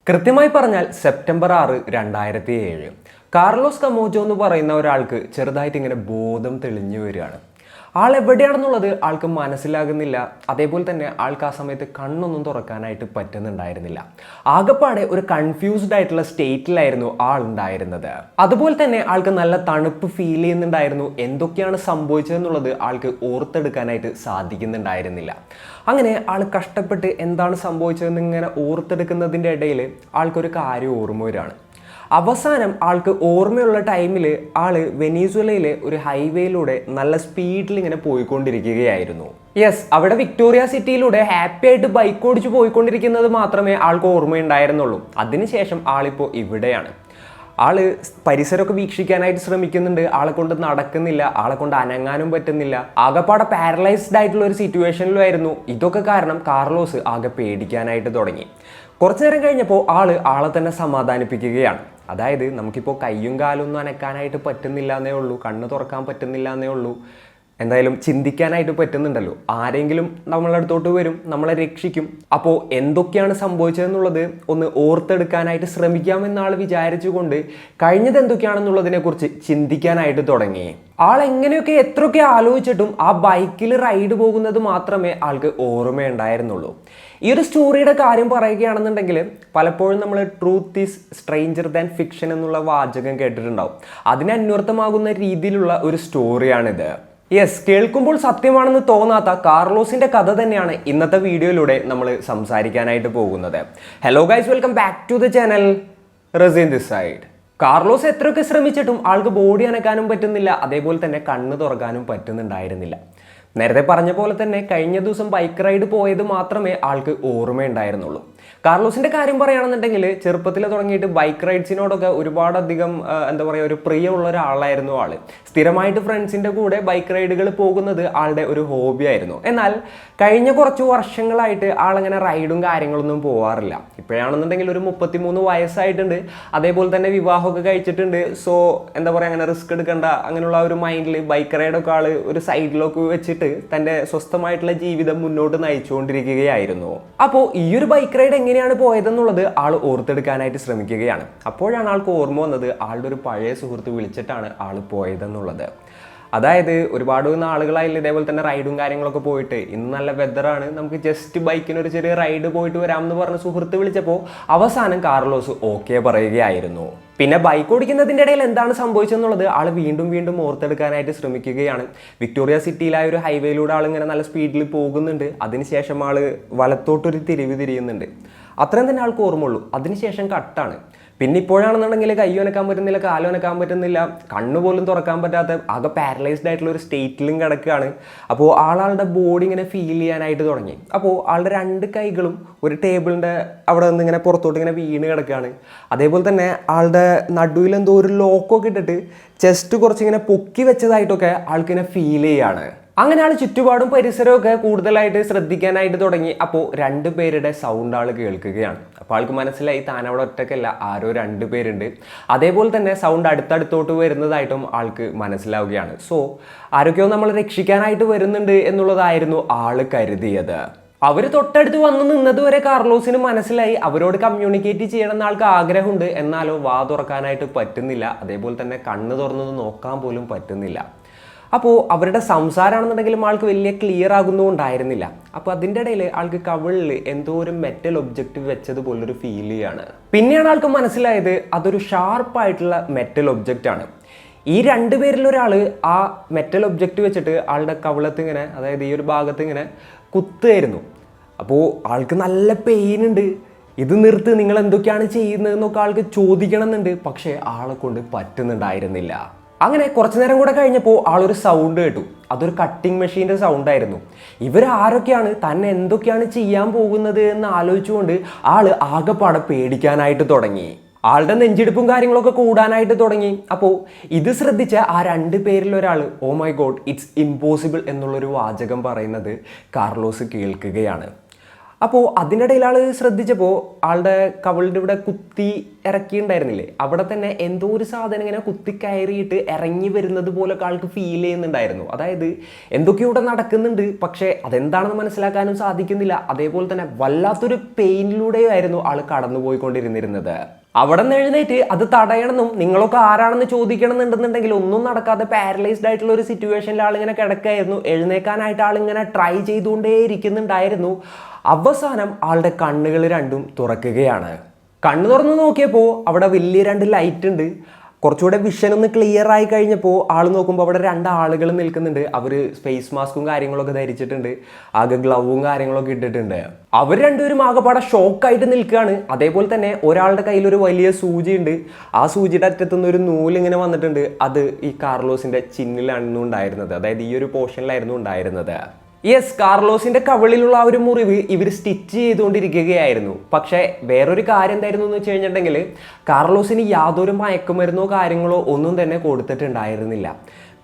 കൃത്യമായി പറഞ്ഞാൽ September 6, 2007 Carlos കമോജോ എന്ന് പറയുന്ന ഒരാൾക്ക് ചെറുതായിട്ട് ഇങ്ങനെ ബോധം തെളിഞ്ഞു വരികയാണ്. ആൾ എവിടെയാണെന്നുള്ളത് ആൾക്ക് മനസ്സിലാകുന്നില്ല. അതേപോലെ തന്നെ ആൾക്ക് ആ സമയത്ത് കണ്ണൊന്നും തുറക്കാനായിട്ട് പറ്റുന്നുണ്ടായിരുന്നില്ല. ആകെപ്പാടെ ഒരു കൺഫ്യൂസ്ഡ് ആയിട്ടുള്ള സ്റ്റേറ്റിലായിരുന്നു ആൾ ഉണ്ടായിരുന്നത്. അതുപോലെ തന്നെ ആൾക്ക് നല്ല തണുപ്പ് ഫീൽ ചെയ്യുന്നുണ്ടായിരുന്നു. എന്തൊക്കെയാണ് സംഭവിച്ചതെന്നുള്ളത് ആൾക്ക് ഓർത്തെടുക്കാനായിട്ട് സാധിക്കുന്നുണ്ടായിരുന്നില്ല. അങ്ങനെ ആൾ കഷ്ടപ്പെട്ട് എന്താണ് സംഭവിച്ചതെന്ന് ഇങ്ങനെ ഓർത്തെടുക്കുന്നതിൻ്റെ ഇടയിൽ ആൾക്കൊരു കാര്യം ഓർമ്മ വരികയാണ്. അവസാനം ആൾക്ക് ഓർമ്മയുള്ള ടൈമിൽ ആള് വെനീസ്വലയിലെ ഒരു ഹൈവേയിലൂടെ നല്ല സ്പീഡിൽ ഇങ്ങനെ പോയിക്കൊണ്ടിരിക്കുകയായിരുന്നു. യെസ്, അവിടെ വിക്ടോറിയ സിറ്റിയിലൂടെ ഹാപ്പി ആയിട്ട് ബൈക്ക് ഓടിച്ച് പോയിക്കൊണ്ടിരിക്കുന്നത് മാത്രമേ ആൾക്ക് ഓർമ്മയുണ്ടായിരുന്നുള്ളൂ. അതിനുശേഷം ആളിപ്പോൾ ഇവിടെയാണ്. ആള് പരിസരമൊക്കെ വീക്ഷിക്കാനായിട്ട് ശ്രമിക്കുന്നുണ്ട്. ആളെ കൊണ്ട് നടക്കുന്നില്ല, ആളെ കൊണ്ട് അനങ്ങാനും പറ്റുന്നില്ല. ആകെപ്പാടെ പാരലൈസ്ഡ് ആയിട്ടുള്ള ഒരു സിറ്റുവേഷനിലായിരുന്നു. ഇതൊക്കെ കാരണം കാർലോസ് ആകെ പേടിക്കാനായിട്ട് തുടങ്ങി. കുറച്ചു നേരം കഴിഞ്ഞപ്പോൾ ആളെ തന്നെ സമാധാനിപ്പിക്കുകയാണ്. അതായത് നമുക്കിപ്പോൾ കയ്യും കാലും ഒന്നും അനക്കാനായിട്ട് പറ്റുന്നില്ല എന്നേ ഉള്ളൂ, കണ്ണ് തുറക്കാൻ പറ്റുന്നില്ല എന്നേ ഉള്ളൂ, എന്തായാലും ചിന്തിക്കാനായിട്ട് പറ്റുന്നുണ്ടല്ലോ. ആരെങ്കിലും നമ്മളെ അടുത്തോട്ട് വരും, നമ്മളെ രക്ഷിക്കും. അപ്പോൾ എന്തൊക്കെയാണ് സംഭവിച്ചതെന്നുള്ളത് ഒന്ന് ഓർത്തെടുക്കാനായിട്ട് ശ്രമിക്കാമെന്ന് ആൾ വിചാരിച്ചുകൊണ്ട് കഴിഞ്ഞത് എന്തൊക്കെയാണെന്നുള്ളതിനെക്കുറിച്ച് ചിന്തിക്കാനായിട്ട് തുടങ്ങി. ആൾ എങ്ങനെയൊക്കെ എത്രയൊക്കെ ആലോചിച്ചിട്ടും ആ ബൈക്കിൽ റൈഡ് പോകുന്നത് മാത്രമേ ആൾക്ക് ഓർമ്മയുണ്ടായിരുന്നുള്ളൂ. ഈ ഒരു സ്റ്റോറിയുടെ കാര്യം പറയുകയാണെന്നുണ്ടെങ്കിൽ പലപ്പോഴും നമ്മൾ truth is stranger than fiction എന്നുള്ള വാചകം കേട്ടിട്ടുണ്ടാവും. അതിനന്വർത്ഥമാകുന്ന രീതിയിലുള്ള ഒരു സ്റ്റോറിയാണിത്. യെസ്, കേൾക്കുമ്പോൾ സത്യമാണെന്ന് തോന്നാത്ത കാർലോസിന്റെ കഥ തന്നെയാണ് ഇന്നത്തെ വീഡിയോയിലൂടെ നമ്മൾ സംസാരിക്കാനായിട്ട് പോകുന്നത്. Hello guys, welcome back to the channel. Razeen this side. Carlos എത്രയൊക്കെ ശ്രമിച്ചിട്ടും ആൾക്ക് ബോഡി അനക്കാനും പറ്റുന്നില്ല, അതേപോലെ തന്നെ കണ്ണ് തുറക്കാനും പറ്റുന്നുണ്ടായിരുന്നില്ല. നേരത്തെ പറഞ്ഞ പോലെ തന്നെ കഴിഞ്ഞ ദിവസം ബൈക്ക് റൈഡ് പോയത് മാത്രമേ ആൾക്ക് ഓർമ്മയുണ്ടായിരുന്നുള്ളൂ. കാർലോസിന്റെ കാര്യം പറയുകയാണെന്നുണ്ടെങ്കിൽ ചെറുപ്പത്തിൽ തുടങ്ങിയിട്ട് ബൈക്ക് റൈഡ്സിനോടൊക്കെ ഒരുപാടധികം എന്താ പറയുക, ഒരു പ്രിയമുള്ള ഒരാളായിരുന്നു ആള്. സ്ഥിരമായിട്ട് ഫ്രണ്ട്സിന്റെ കൂടെ ബൈക്ക് റൈഡുകൾ പോകുന്നത് ആളുടെ ഒരു ഹോബി ആയിരുന്നു. എന്നാൽ കഴിഞ്ഞ കുറച്ച് വർഷങ്ങളായിട്ട് ആളങ്ങനെ റൈഡും കാര്യങ്ങളൊന്നും പോവാറില്ല. ഇപ്പോഴാണെന്നുണ്ടെങ്കിൽ ഒരു 33 വയസ്സായിട്ടുണ്ട്. അതേപോലെ തന്നെ വിവാഹമൊക്കെ കഴിച്ചിട്ടുണ്ട്. സോ എന്താ പറയുക, അങ്ങനെ റിസ്ക് എടുക്കണ്ട അങ്ങനെയുള്ള ഒരു മൈൻഡിൽ ബൈക്ക് റൈഡൊക്കെ ആള് ഒരു സൈഡിലൊക്കെ വെച്ചിട്ട് തൻ്റെ സ്വസ്ഥമായിട്ടുള്ള ജീവിതം മുന്നോട്ട് നയിച്ചുകൊണ്ടിരിക്കുകയായിരുന്നു. അപ്പോൾ ഈ ഒരു ബൈക്ക് റൈഡ് എങ്ങനെയാണ് പോയതെന്നുള്ളത് ആൾ ഓർത്തെടുക്കാനായിട്ട് ശ്രമിക്കുകയാണ്. അപ്പോഴാണ് ആൾക്ക് ഓർമ്മ വന്നത് ആളുടെ ഒരു പഴയ സുഹൃത്ത് വിളിച്ചിട്ടാണ് ആൾ പോയതെന്നുള്ളത്. അതായത് ഒരുപാട് നാളുകളായില്ല ഇതേപോലെ തന്നെ റൈഡും കാര്യങ്ങളൊക്കെ പോയിട്ട്, ഇന്ന് നല്ല വെതറാണ്, നമുക്ക് ജസ്റ്റ് ബൈക്കിന് ഒരു ചെറിയ റൈഡ് പോയിട്ട് വരാമെന്ന് പറഞ്ഞ സുഹൃത്ത് വിളിച്ചപ്പോൾ അവസാനം കാർലോസ് ഓക്കെ പറയുകയായിരുന്നു. പിന്നെ ബൈക്ക് ഓടിക്കുന്നതിൻ്റെ ഇടയിൽ എന്താണ് സംഭവിച്ചെന്നുള്ളത് ആൾ വീണ്ടും ഓർത്തെടുക്കാനായിട്ട് ശ്രമിക്കുകയാണ്. വിക്ടോറിയ സിറ്റിയിലായ ഒരു ഹൈവേയിലൂടെ ആളിങ്ങനെ നല്ല സ്പീഡിൽ പോകുന്നുണ്ട്. അതിനുശേഷം ആൾ വലത്തോട്ടൊരു തിരിയുന്നുണ്ട്. അത്രയും തന്നെ ആൾക്ക് ഓർമ്മയുള്ളൂ. അതിനുശേഷം കട്ടാണ്. പിന്നെ ഇപ്പോഴാണെന്നുണ്ടെങ്കിൽ കയ്യോ അനക്കാൻ പറ്റുന്നില്ല, കാലോ അനക്കാൻ പറ്റുന്നില്ല, കണ്ണു പോലും തുറക്കാൻ പറ്റാത്ത ആകെ പാരലൈസ്ഡ് ആയിട്ടുള്ള ഒരു സ്റ്റേറ്റിലും കിടക്കുകയാണ്. അപ്പോൾ ആളുടെ ബോഡി ഇങ്ങനെ ഫീൽ ചെയ്യാനായിട്ട് തുടങ്ങി. അപ്പോൾ ആളുടെ 2 കൈകളും ഒരു ടേബിളിൻ്റെ അവിടെ നിന്ന് ഇങ്ങനെ പുറത്തോട്ട് ഇങ്ങനെ വീണ് കിടക്കുകയാണ്. അതേപോലെ തന്നെ ആളുടെ നടുവിൽ എന്തോ ഒരു ലോക്കൊക്കെ ഇട്ടിട്ട് ചെസ്റ്റ് കുറച്ചിങ്ങനെ പൊക്കി വെച്ചതായിട്ടൊക്കെ ആൾക്കിങ്ങനെ ഫീൽ ചെയ്യാണ്. അങ്ങനെ ആൾ ചുറ്റുപാടും പരിസരമൊക്കെ കൂടുതലായിട്ട് ശ്രദ്ധിക്കാനായിട്ട് തുടങ്ങി. അപ്പോൾ 2 പേരുടെ സൗണ്ട് ആൾ കേൾക്കുകയാണ്. അപ്പോൾ ആൾക്ക് മനസ്സിലായി താൻ അവിടെ ഒറ്റയ്ക്കല്ല, ആരോ 2 പേരുണ്ട്. അതേപോലെ തന്നെ സൗണ്ട് അടുത്തടുത്തോട്ട് വരുന്നതായിട്ടും ആൾക്ക് മനസ്സിലാവുകയാണ്. സോ ആരൊക്കെയോ നമ്മൾ രക്ഷിക്കാനായിട്ട് വരുന്നുണ്ട് എന്നുള്ളതായിരുന്നു ആൾ കരുതിയത്. അവർ തൊട്ടടുത്ത് വന്ന് നിന്നതുവരെ കാർലോസിന് മനസ്സിലായി അവരോട് കമ്മ്യൂണിക്കേറ്റ് ചെയ്യണമെന്ന് ആൾക്ക് ആഗ്രഹമുണ്ട്. എന്നാലോ വാ തുറക്കാനായിട്ട് പറ്റുന്നില്ല, അതേപോലെ തന്നെ കണ്ണ് തുറന്നത് നോക്കാൻ പോലും പറ്റുന്നില്ല. അപ്പോൾ അവരുടെ സംസാരമാണെന്നുണ്ടെങ്കിലും ആൾക്ക് വലിയ ക്ലിയർ ആകുന്നുണ്ടായിരുന്നില്ല. അപ്പോൾ അതിൻ്റെ ഇടയിൽ ആൾക്ക് കവിളിൽ എന്തോ ഒരു മെറ്റൽ ഒബ്ജക്റ്റ് വെച്ചതുപോലൊരു ഫീൽ ചെയ്യാണ്. പിന്നെയാണ് ആൾക്ക് മനസ്സിലായത് അതൊരു ഷാർപ്പായിട്ടുള്ള മെറ്റൽ ഒബ്ജക്റ്റ് ആണ്. ഈ 2 പേരിൽ ഒരാൾ ആ മെറ്റൽ ഒബ്ജക്റ്റ് വെച്ചിട്ട് ആളുടെ കവിളത്ത് ഇങ്ങനെ, അതായത് ഈ ഒരു ഭാഗത്ത് ഇങ്ങനെ കുത്തുമായിരുന്നു. അപ്പോൾ ആൾക്ക് നല്ല പെയിൻ ഉണ്ട്. ഇത് നിർത്ത്, നിങ്ങൾ എന്തൊക്കെയാണ് ചെയ്യുന്നതെന്നൊക്കെ ആൾക്ക് ചോദിക്കണം എന്നുണ്ട്. പക്ഷേ ആളെ കൊണ്ട് പറ്റുന്നുണ്ടായിരുന്നില്ല. അങ്ങനെ കുറച്ചു നേരം കൂടെ കഴിഞ്ഞപ്പോൾ ആളൊരു സൗണ്ട് കേട്ടു. അതൊരു കട്ടിങ് മെഷീൻ്റെ സൗണ്ടായിരുന്നു. ഇവരാരൊക്കെയാണ്, തന്നെ എന്തൊക്കെയാണ് ചെയ്യാൻ പോകുന്നത് എന്ന് ആലോചിച്ചുകൊണ്ട് ആള് ആകെപ്പാടെ പേടിക്കാനായിട്ട് തുടങ്ങി. ആളുടെ നെഞ്ചിടിപ്പും കാര്യങ്ങളൊക്കെ കൂടാനായിട്ട് തുടങ്ങി. അപ്പോൾ ഇത് ശ്രദ്ധിച്ച ആ 2 പേരിൽ ഒരാൾ oh my God it's impossible എന്നുള്ളൊരു വാചകം പറയുന്നത് കാർലോസ് കേൾക്കുകയാണ്. അപ്പോൾ അതിനിടയിൽ ആൾ ശ്രദ്ധിച്ചപ്പോൾ ആളുടെ കവിളിൻ്റെ ഇവിടെ കുത്തി ഇറക്കിയിട്ടുണ്ടായിരുന്നില്ലേ, അവിടെ തന്നെ എന്തോ ഒരു സാധനം ഇങ്ങനെ കുത്തിക്കയറിയിട്ട് ഇറങ്ങി വരുന്നത് പോലൊക്കെ ആൾക്ക് ഫീൽ ചെയ്യുന്നുണ്ടായിരുന്നു. അതായത് എന്തൊക്കെയോ ഇവിടെ നടക്കുന്നുണ്ട്, പക്ഷേ അതെന്താണെന്ന് മനസ്സിലാക്കാനും സാധിക്കുന്നില്ല. അതേപോലെ തന്നെ വല്ലാത്തൊരു പെയിനിലൂടെയായിരുന്നു ആൾ കടന്നു പോയിക്കൊണ്ടിരുന്നിരുന്നത്. അവിടെ നിന്ന് എഴുന്നേറ്റ് അത് തടയണമെന്നും നിങ്ങളൊക്കെ ആരാണെന്ന് ചോദിക്കണമെന്നുണ്ടെന്നുണ്ടെങ്കിൽ ഒന്നും നടക്കാതെ പാരലൈസ്ഡ് ആയിട്ടുള്ള ഒരു സിറ്റുവേഷനിൽ ആളിങ്ങനെ കിടക്കായിരുന്നു. എഴുന്നേക്കാനായിട്ട് ആളിങ്ങനെ ട്രൈ ചെയ്തുകൊണ്ടേ ഇരിക്കുന്നുണ്ടായിരുന്നു. അവസാനം ആളുടെ കണ്ണുകൾ രണ്ടും തുറക്കുകയാണ്. കണ്ണു തുറന്ന് നോക്കിയപ്പോൾ അവിടെ വലിയ 2 ലൈറ്റ് ഉണ്ട്. കുറച്ചുകൂടെ വിഷൻ ഒന്ന് ക്ലിയർ ആയി കഴിഞ്ഞപ്പോൾ ആൾ നോക്കുമ്പോൾ അവിടെ 2 ആളുകൾ നിൽക്കുന്നുണ്ട്. അവർ ഫേസ് മാസ്കും കാര്യങ്ങളൊക്കെ ധരിച്ചിട്ടുണ്ട്, ആകെ ഗ്ലൗവും കാര്യങ്ങളൊക്കെ ഇട്ടിട്ടുണ്ട്. അവർ രണ്ടുപേരും ആകെപ്പാടെ ഷോക്കായിട്ട് നിൽക്കുകയാണ്. അതേപോലെ തന്നെ ഒരാളുടെ കയ്യിൽ ഒരു വലിയ സൂചി ഉണ്ട്. ആ സൂചിയുടെ അറ്റത്തുനിന്ന് ഒരു നൂലിങ്ങനെ വന്നിട്ടുണ്ട്. അത് ഈ കാർലോസിന്റെ ചിന്നിലായിരുന്നു ഉണ്ടായിരുന്നത്, അതായത് ഈ ഒരു പോർഷനിലായിരുന്നു ഉണ്ടായിരുന്നത്. യെസ്, കാർലോസിന്റെ കവിളിലുള്ള ആ ഒരു മുറിവ് ഇവർ സ്റ്റിച്ച് ചെയ്തുകൊണ്ടിരിക്കുകയായിരുന്നു. പക്ഷേ വേറൊരു കാര്യം എന്തായിരുന്നു എന്ന് വെച്ച് കഴിഞ്ഞിട്ടുണ്ടെങ്കിൽ കാർലോസിന് യാതൊരു മയക്കുമരുന്നോ കാര്യങ്ങളോ ഒന്നും തന്നെ കൊടുത്തിട്ടുണ്ടായിരുന്നില്ല.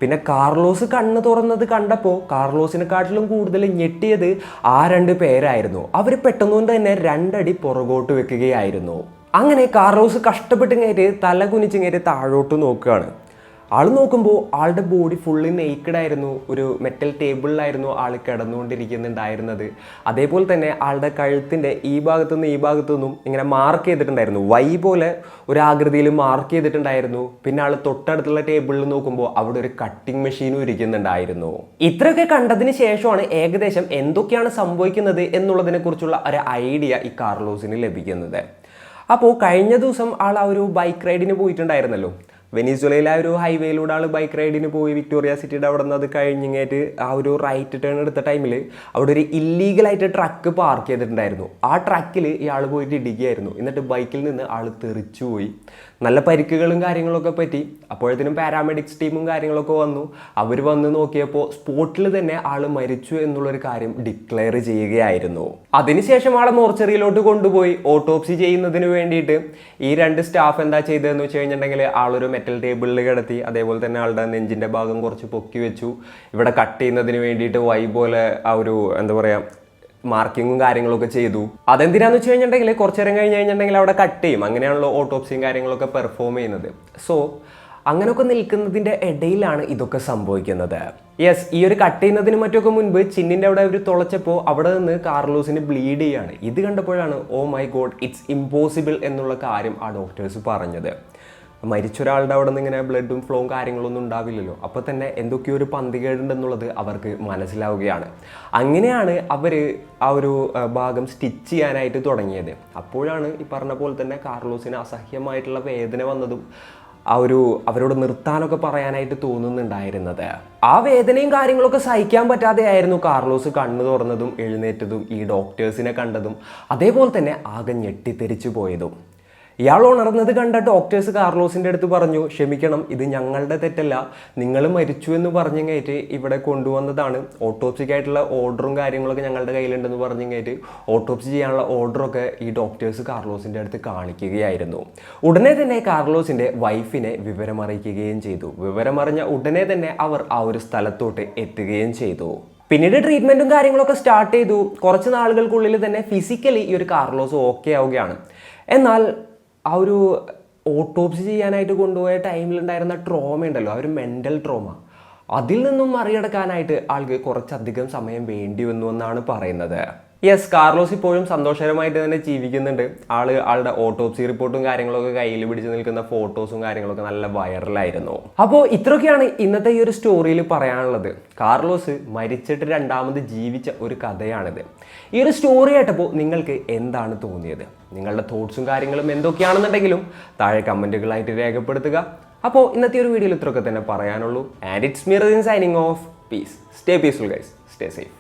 പിന്നെ കാർലോസ് കണ്ണ് തുറന്നത് കണ്ടപ്പോൾ കാർലോസിനെക്കാട്ടിലും കൂടുതൽ ഞെട്ടിയത് ആ 2 പേരായിരുന്നു. അവർ പെട്ടെന്ന് തന്നെ 2 അടി പുറകോട്ട് വെക്കുകയായിരുന്നു. അങ്ങനെ കാർലോസ് കഷ്ടപ്പെട്ടിങ്ങേറ്റ് തല കുനിച്ചിങ്ങേറ്റ് താഴോട്ട് നോക്കുകയാണ്. ആൾ നോക്കുമ്പോൾ ആളുടെ ബോഡി ഫുള്ളി നെയ്ക്കഡ് ആയിരുന്നു. ഒരു മെറ്റൽ ടേബിളിലായിരുന്നു ആൾ കിടന്നുകൊണ്ടിരിക്കുന്നുണ്ടായിരുന്നത്. അതേപോലെ തന്നെ ആളുടെ കഴുത്തിൻ്റെ ഈ ഭാഗത്തുനിന്നും ഈ ഭാഗത്തുനിന്നും ഇങ്ങനെ മാർക്ക് ചെയ്തിട്ടുണ്ടായിരുന്നു. വൈ പോലെ ഒരു ആകൃതിയിൽ മാർക്ക് ചെയ്തിട്ടുണ്ടായിരുന്നു. പിന്നെ ആൾ തൊട്ടടുത്തുള്ള ടേബിളിൽ നോക്കുമ്പോൾ അവിടെ ഒരു കട്ടിംഗ് മെഷീനും ഇരിക്കുന്നുണ്ടായിരുന്നു. ഇത്രയൊക്കെ കണ്ടതിന് ശേഷമാണ് ഏകദേശം എന്തൊക്കെയാണ് സംഭവിക്കുന്നത് എന്നുള്ളതിനെ കുറിച്ചുള്ള ഒരു ഐഡിയ ഈ കാർലോസിന് ലഭിക്കുന്നത്. അപ്പോൾ കഴിഞ്ഞ ദിവസം ആൾ ആ ഒരു ബൈക്ക് റൈഡിന് പോയിട്ടുണ്ടായിരുന്നല്ലോ. വെനീസ്വലയിലെ ആ ഒരു ഹൈവേയിലൂടെ ആൾ ബൈക്ക് റൈഡിന് പോയി വിക്ടോറിയ സിറ്റിയുടെ അവിടെ നിന്ന് അത് കഴിഞ്ഞിങ്ങേറ്റ് ആ ഒരു റൈറ്റ് ടേൺ എടുത്ത ടൈമിൽ അവിടെ ഒരു ഇല്ലീഗലായിട്ട് ട്രക്ക് പാർക്ക് ചെയ്തിട്ടുണ്ടായിരുന്നു. ആ ട്രക്കിൽ ഇയാൾ പോയിട്ട് ഇടിക്കുകയായിരുന്നു. എന്നിട്ട് ബൈക്കിൽ നിന്ന് ആൾ തെറിച്ചു പോയി. നല്ല പരിക്കുകളും കാര്യങ്ങളൊക്കെ പറ്റി. അപ്പോഴത്തേനും പാരാമെഡിക്സ് ടീമും കാര്യങ്ങളൊക്കെ വന്നു. അവർ വന്ന് നോക്കിയപ്പോൾ സ്പോട്ടിൽ തന്നെ ആൾ മരിച്ചു എന്നുള്ളൊരു കാര്യം ഡിക്ലെയർ ചെയ്യുകയായിരുന്നു. അതിനുശേഷം ആളെ മോർച്ചറിയിലോട്ട് കൊണ്ടുപോയി ഓട്ടോപ്സി ചെയ്യുന്നതിന് വേണ്ടിയിട്ട് ഈ 2 സ്റ്റാഫ് എന്താ ചെയ്തതെന്ന് വെച്ച് കഴിഞ്ഞിട്ടുണ്ടെങ്കിൽ ആളൊരു മെറ്റൽ ടേബിളിൽ കിടത്തി. അതേപോലെ തന്നെ ആളുടെ നെഞ്ചിൻ്റെ ഭാഗം കുറച്ച് പൊക്കി വെച്ചു. ഇവിടെ കട്ട് ചെയ്യുന്നതിന് വേണ്ടിയിട്ട് വൈ പോലെ ആ ഒരു എന്താ പറയുക മാർക്കിങ്ങും കാര്യങ്ങളൊക്കെ ചെയ്തു. അതെന്തിനാന്ന് വെച്ച് കഴിഞ്ഞിട്ടുണ്ടെങ്കിൽ കുറച്ച് നേരം കഴിഞ്ഞ് കഴിഞ്ഞിട്ടുണ്ടെങ്കിൽ അവിടെ കട്ട് ചെയ്യും. അങ്ങനെയാണല്ലോ ഓട്ടോപ്സിയും കാര്യങ്ങളൊക്കെ പെർഫോം ചെയ്യുന്നത്. സോ അങ്ങനെയൊക്കെ നിൽക്കുന്നതിൻ്റെ ഇടയിലാണ് ഇതൊക്കെ സംഭവിക്കുന്നത്. യെസ്, ഈ ഒരു കട്ട് ചെയ്യുന്നതിന് മറ്റൊക്കെ മുൻപ് ചിന്നിൻ്റെ അവിടെ അവർ തുളച്ചപ്പോൾ അവിടെ നിന്ന് കാർലോസിന് ബ്ലീഡ് ചെയ്യാണ്. ഇത് കണ്ടപ്പോഴാണ് oh my God, it's impossible എന്നുള്ള കാര്യം ആ ഡോക്ടേഴ്സ് പറഞ്ഞത്. മരിച്ച ഒരാളുടെ അവിടെ നിന്ന് ഇങ്ങനെ ബ്ലഡും ഫ്ലോവും കാര്യങ്ങളൊന്നും ഉണ്ടാവില്ലല്ലോ. അപ്പോൾ തന്നെ എന്തൊക്കെയോ ഒരു പന്തികേടുണ്ടെന്നുള്ളത് അവർക്ക് മനസ്സിലാവുകയാണ്. അങ്ങനെയാണ് അവർ ആ ഒരു ഭാഗം സ്റ്റിച്ച് ചെയ്യാനായിട്ട് തുടങ്ങിയത്. അപ്പോഴാണ് ഈ പറഞ്ഞ പോലെ തന്നെ കാർലോസിന് അസഹ്യമായിട്ടുള്ള വേദന വന്നതും അവരോട് നിർത്താനൊക്കെ പറയാനായിട്ട് തോന്നുന്നുണ്ടായിരുന്നത്. ആ വേദനയും കാര്യങ്ങളൊക്കെ സഹിക്കാൻ പറ്റാതെ ആയിരുന്നു കാർലോസ് കണ്ണു തുറന്നതും എഴുന്നേറ്റതും ഈ ഡോക്ടേഴ്സിനെ കണ്ടതും അതേപോലെ തന്നെ ആകെ ഞെട്ടിത്തെറിച്ചു പോയതും. ഇയാൾ ഉണർന്നത് കണ്ട ഡോക്ടേഴ്സ് കാർലോസിൻ്റെ അടുത്ത് പറഞ്ഞു, ക്ഷമിക്കണം, ഇത് ഞങ്ങളുടെ തെറ്റല്ല, നിങ്ങൾ മരിച്ചു എന്ന് പറഞ്ഞിങ്ങേറ്റ് ഇവിടെ കൊണ്ടുവന്നതാണ്. ഓട്ടോപ്സിക്കായിട്ടുള്ള ഓർഡറും കാര്യങ്ങളൊക്കെ ഞങ്ങളുടെ കയ്യിലുണ്ടെന്ന് പറഞ്ഞിങ്ങേറ്റ് ഓട്ടോപ്സി ചെയ്യാനുള്ള ഓർഡറൊക്കെ ഈ ഡോക്ടേഴ്സ് കാർലോസിൻ്റെ അടുത്ത് കാണിക്കുകയായിരുന്നു. ഉടനെ തന്നെ കാർലോസിൻ്റെ വൈഫിനെ വിവരമറിയിക്കുകയും ചെയ്തു. വിവരമറിഞ്ഞ ഉടനെ തന്നെ അവർ ആ ഒരു സ്ഥലത്തോട്ട് എത്തുകയും ചെയ്തു. പിന്നീട് ട്രീറ്റ്മെൻറ്റും കാര്യങ്ങളൊക്കെ സ്റ്റാർട്ട് ചെയ്തു. കുറച്ച് നാളുകൾക്കുള്ളിൽ തന്നെ ഫിസിക്കലി ഈ ഒരു കാർലോസ് ഓക്കെ ആവുകയാണ്. എന്നാൽ ആ ഒരു ഓട്ടോപ്സി ചെയ്യാനായിട്ട് കൊണ്ടുപോയ ടൈമിലുണ്ടായിരുന്ന ട്രോമ ഉണ്ടല്ലോ, ആ ഒരു മെൻ്റൽ ട്രോമ, അതിൽ നിന്നും മറികടക്കാനായിട്ട് ആൾക്ക് കുറച്ചധികം സമയം വേണ്ടി വന്നു എന്നാണ് പറയുന്നത്. യെസ്, കാർലോസ് ഇപ്പോഴും സന്തോഷകരമായിട്ട് തന്നെ ജീവിക്കുന്നുണ്ട്. ആളുടെ ഓട്ടോപ്സി റിപ്പോർട്ടും കാര്യങ്ങളൊക്കെ കയ്യിൽ പിടിച്ച് നിൽക്കുന്ന ഫോട്ടോസും കാര്യങ്ങളൊക്കെ നല്ല വൈറലായിരുന്നു. അപ്പോൾ ഇത്രയൊക്കെയാണ് ഇന്നത്തെ ഈ ഒരു സ്റ്റോറിയിൽ പറയാനുള്ളത്. കാർലോസ് മരിച്ചിട്ട് രണ്ടാമത് ജീവിച്ച ഒരു കഥയാണിത്. ഈ ഒരു സ്റ്റോറി ആയിട്ടപ്പോൾ നിങ്ങൾക്ക് എന്താണ് തോന്നിയത്? നിങ്ങളുടെ തോട്ട്സും കാര്യങ്ങളും എന്തൊക്കെയാണെന്നുണ്ടെങ്കിലും താഴെ കമൻറ്റുകളായിട്ട് രേഖപ്പെടുത്തുക. അപ്പോൾ ഇന്നത്തെ ഒരു വീഡിയോയിൽ ഇത്രയൊക്കെ തന്നെ പറയാനുള്ളൂ. And it's me Razin signing off. Peace. Stay peaceful guys. Stay safe.